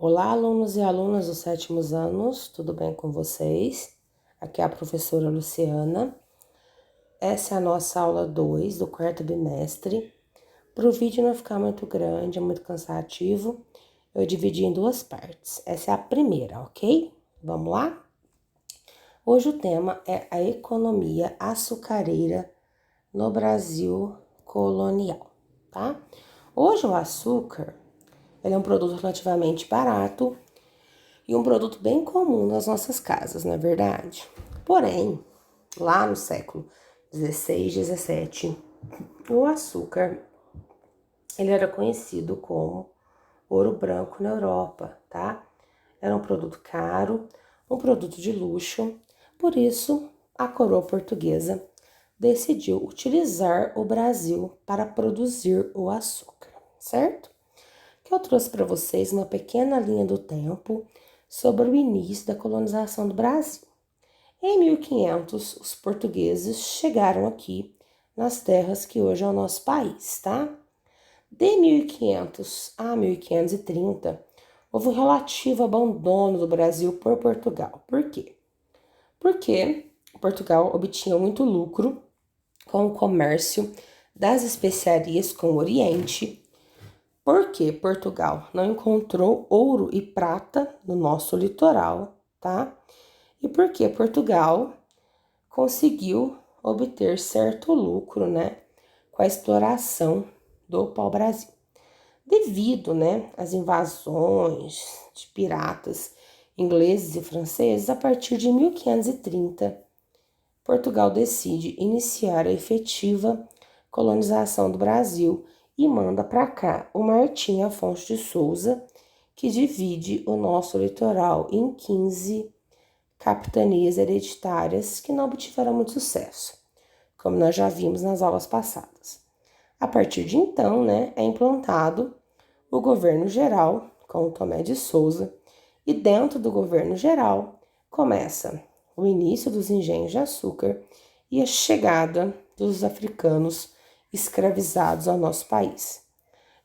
Olá, alunos e alunas dos sétimos anos, tudo bem com vocês? Aqui é a professora Luciana. Essa é a nossa aula 2 do quarto bimestre. Para o vídeo não ficar muito grande, muito cansativo, eu dividi em duas partes. Essa é a primeira, ok? Vamos lá? Hoje o tema é a economia açucareira no Brasil colonial, tá? Hoje o açúcar, ele é um produto relativamente barato e um produto bem comum nas nossas casas, não é verdade? Porém, lá no século 16, 17, o açúcar ele era conhecido como ouro branco na Europa, tá? Era um produto caro, um produto de luxo, por isso a coroa portuguesa decidiu utilizar o Brasil para produzir o açúcar, certo? Que eu trouxe para vocês uma pequena linha do tempo sobre o início da colonização do Brasil. Em 1500, os portugueses chegaram aqui nas terras que hoje é o nosso país, tá? De 1500 a 1530, houve um relativo abandono do Brasil por Portugal. Por quê? Porque Portugal obtinha muito lucro com o comércio das especiarias com o Oriente, porque Portugal não encontrou ouro e prata no nosso litoral, tá? E porque Portugal conseguiu obter certo lucro, né, com a exploração do pau-brasil. Devido, né, às invasões de piratas ingleses e franceses, a partir de 1530, Portugal decide iniciar a efetiva colonização do Brasil e manda para cá o Martim Afonso de Souza, que divide o nosso litoral em 15 capitanias hereditárias que não obtiveram muito sucesso, como nós já vimos nas aulas passadas. A partir de então, né, é implantado o governo geral com o Tomé de Souza, e dentro do governo geral começa o início dos engenhos de açúcar e a chegada dos africanos escravizados ao nosso país.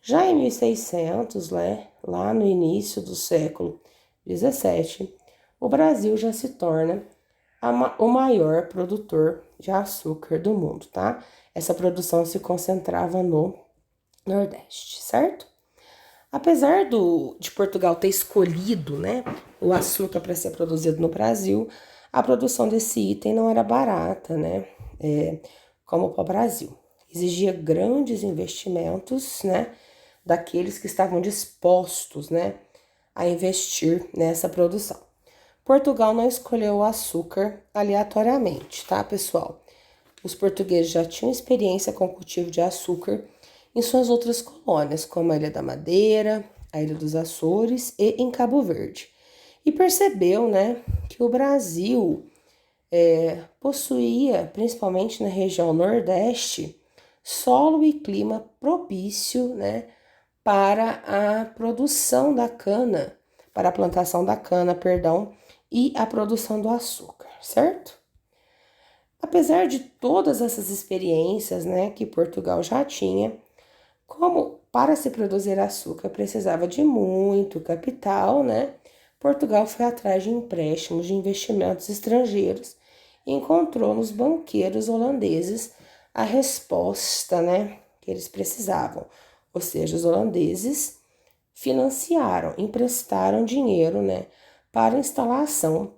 Já em 1600, né, lá no início do século 17, o Brasil já se torna o maior produtor de açúcar do mundo, tá? Essa produção se concentrava no Nordeste, certo? Apesar de Portugal ter escolhido, né, o açúcar para ser produzido no Brasil, a produção desse item não era barata, né, como para o Brasil. Exigia grandes investimentos, né, daqueles que estavam dispostos, né, a investir nessa produção. Portugal não escolheu o açúcar aleatoriamente, tá, pessoal? Os portugueses já tinham experiência com o cultivo de açúcar em suas outras colônias, como a Ilha da Madeira, a Ilha dos Açores e em Cabo Verde. E percebeu, né, que o Brasil possuía, principalmente na região Nordeste, solo e clima propício, né, para a produção da cana, para a plantação da cana, perdão, e a produção do açúcar, certo? Apesar de todas essas experiências, né, que Portugal já tinha, como para se produzir açúcar precisava de muito capital, né? Portugal foi atrás de empréstimos de investimentos estrangeiros e encontrou nos banqueiros holandeses a resposta, né, que eles precisavam. Ou seja, os holandeses financiaram, emprestaram dinheiro, né, para a instalação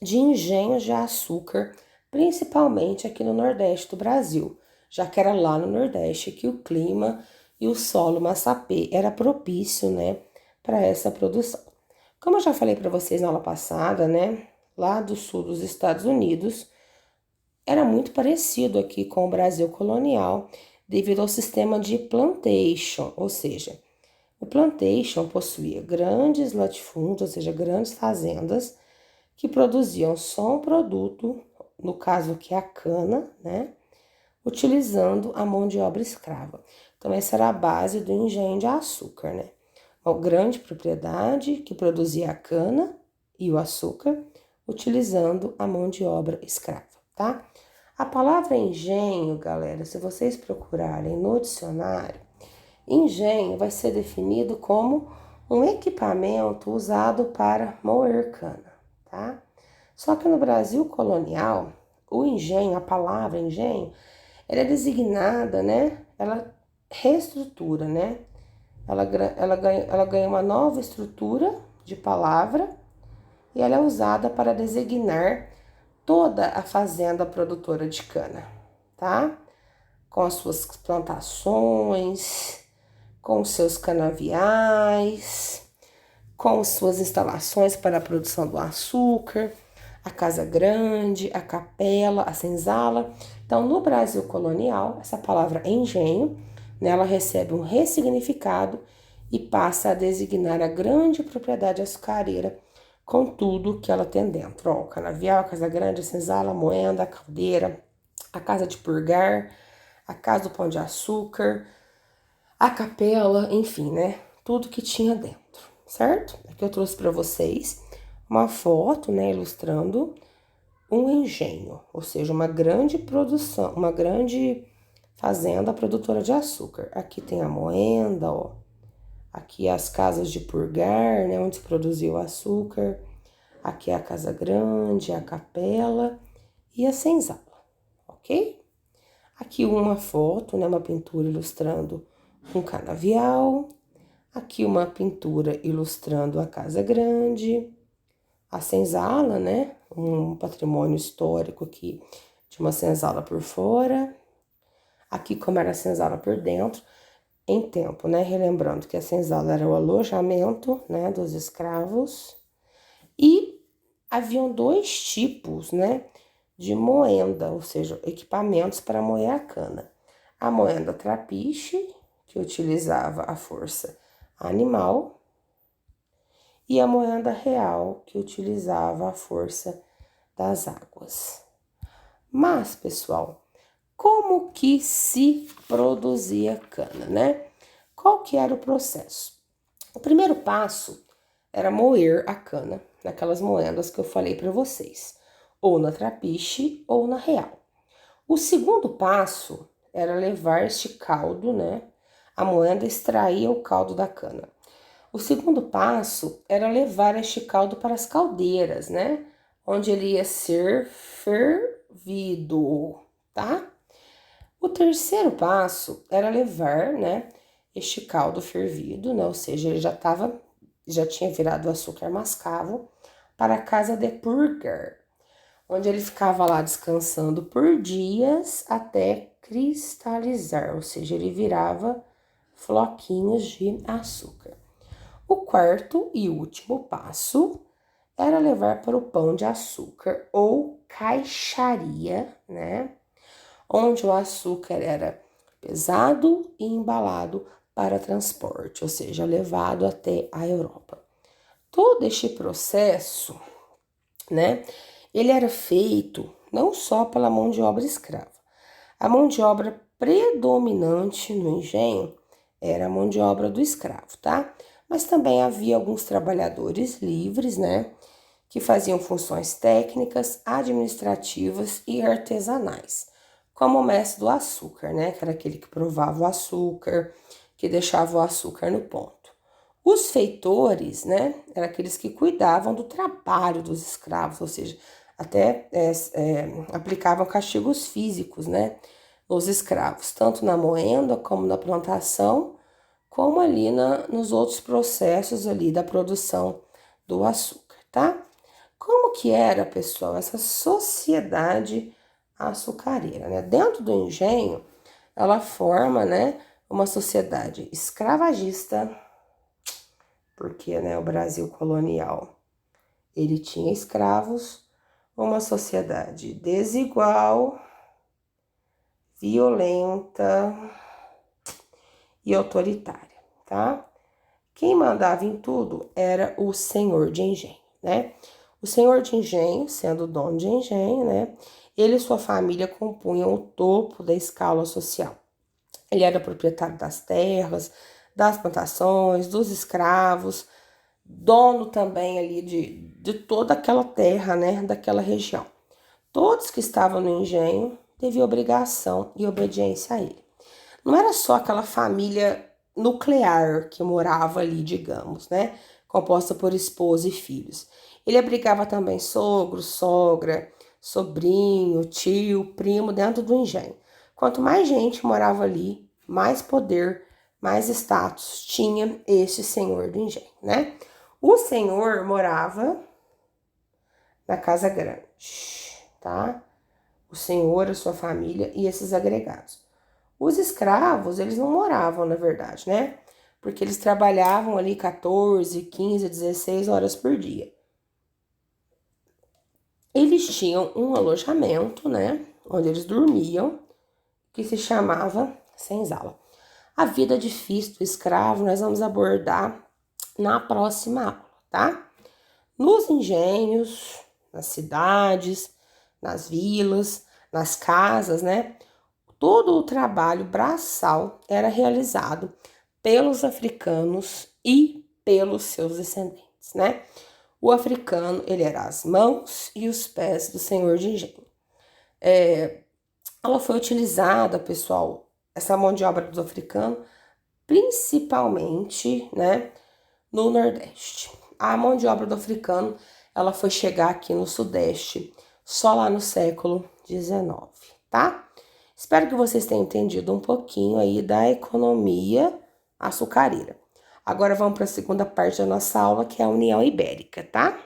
de engenhos de açúcar, principalmente aqui no Nordeste do Brasil, já que era lá no Nordeste que o clima e o solo massapê era propício, né, para essa produção. Como eu já falei para vocês na aula passada, né, lá do sul dos Estados Unidos, era muito parecido aqui com o Brasil colonial, devido ao sistema de plantation, ou seja, o plantation possuía grandes latifúndios, ou seja, grandes fazendas, que produziam só um produto, no caso que é a cana, né, utilizando a mão de obra escrava. Então, essa era a base do engenho de açúcar, né? Uma grande propriedade que produzia a cana e o açúcar, utilizando a mão de obra escrava, tá? A palavra engenho, galera, se vocês procurarem no dicionário, engenho vai ser definido como um equipamento usado para moer cana, tá? Só que no Brasil colonial, o engenho, a palavra engenho, ela é designada, né? Ela reestrutura, né? Ela ganha uma nova estrutura de palavra e ela é usada para designar toda a fazenda produtora de cana, tá? Com as suas plantações, com os seus canaviais, com suas instalações para a produção do açúcar, a casa grande, a capela, a senzala. Então, no Brasil colonial, essa palavra engenho, né, ela recebe um ressignificado e passa a designar a grande propriedade açucareira com tudo que ela tem dentro. Ó, o canavial, a casa grande, a senzala, a moenda, a caldeira, a casa de purgar, a casa do pão de açúcar, a capela, enfim, né? Tudo que tinha dentro, certo? Aqui eu trouxe para vocês uma foto, né, ilustrando um engenho, ou seja, uma grande produção, uma grande fazenda produtora de açúcar. Aqui tem a moenda, ó. Aqui as casas de purgar, né, onde se produziu o açúcar. Aqui é a casa grande, a capela e a senzala, ok? Aqui uma foto, né, uma pintura ilustrando um canavial. Aqui uma pintura ilustrando a casa grande, a senzala, né, um patrimônio histórico aqui de uma senzala por fora. Aqui como era a senzala por dentro, em tempo, né, relembrando que a senzala era o alojamento, né, dos escravos. E haviam dois tipos, né, de moenda, ou seja, equipamentos para moer a cana. A moenda trapiche, que utilizava a força animal, e a moenda real, que utilizava a força das águas. Mas, pessoal, como que se produzia cana, né? Qual que era o processo? O primeiro passo era moer a cana naquelas moendas que eu falei para vocês, ou na trapiche ou na real. O segundo passo era levar este caldo, né? A moenda extraía o caldo da cana. O segundo passo era levar este caldo para as caldeiras, né? Onde ele ia ser fervido, tá? O terceiro passo era levar, né, este caldo fervido, né? Ou seja, ele já tinha virado açúcar mascavo para a casa de purgar, onde ele ficava lá descansando por dias até cristalizar, ou seja, ele virava floquinhos de açúcar. O quarto e último passo era levar para o pão de açúcar ou caixaria, né? Onde o açúcar era pesado e embalado para transporte, ou seja, levado até a Europa. Todo este processo, né, ele era feito não só pela mão de obra escrava. A mão de obra predominante no engenho era a mão de obra do escravo, tá? Mas também havia alguns trabalhadores livres, né, que faziam funções técnicas, administrativas e artesanais, como o mestre do açúcar, né, que era aquele que provava o açúcar, que deixava o açúcar no ponto. Os feitores, né, eram aqueles que cuidavam do trabalho dos escravos, ou seja, até aplicavam castigos físicos, né, nos escravos, tanto na moenda como na plantação, como ali nos outros processos ali da produção do açúcar, tá? Como que era, pessoal, essa sociedade açucareira, né? Dentro do engenho, ela forma, né, uma sociedade escravagista, porque, né, o Brasil colonial, ele tinha escravos, uma sociedade desigual, violenta e autoritária, tá? Quem mandava em tudo era o senhor de engenho, né? O senhor de engenho, sendo dono de engenho, né? Ele e sua família compunham o topo da escala social. Ele era proprietário das terras, das plantações, dos escravos, dono também ali de toda aquela terra, né? Daquela região. Todos que estavam no engenho deviam obrigação e obediência a ele. Não era só aquela família nuclear que morava ali, digamos, né? Composta por esposa e filhos. Ele abrigava também sogro, sogra, sobrinho, tio, primo dentro do engenho. Quanto mais gente morava ali, mais poder, mais status tinha este senhor do engenho, né? O senhor morava na casa grande, tá? O senhor, a sua família e esses agregados. Os escravos, eles não moravam, na verdade, né? Porque eles trabalhavam ali 14, 15, 16 horas por dia. Eles tinham um alojamento, né? Onde eles dormiam, que se chamava senzala. A vida difícil do escravo nós vamos abordar na próxima aula, tá? Nos engenhos, nas cidades, nas vilas, nas casas, né? Todo o trabalho braçal era realizado pelos africanos e pelos seus descendentes, né? O africano, ele era as mãos e os pés do senhor de engenho. Ela foi utilizada, pessoal, essa mão de obra dos africanos, principalmente, né, no Nordeste. A mão de obra do africano, ela foi chegar aqui no Sudeste só lá no século XIX, tá? Espero que vocês tenham entendido um pouquinho aí da economia açucareira. Agora vamos para a segunda parte da nossa aula, que é a União Ibérica, tá?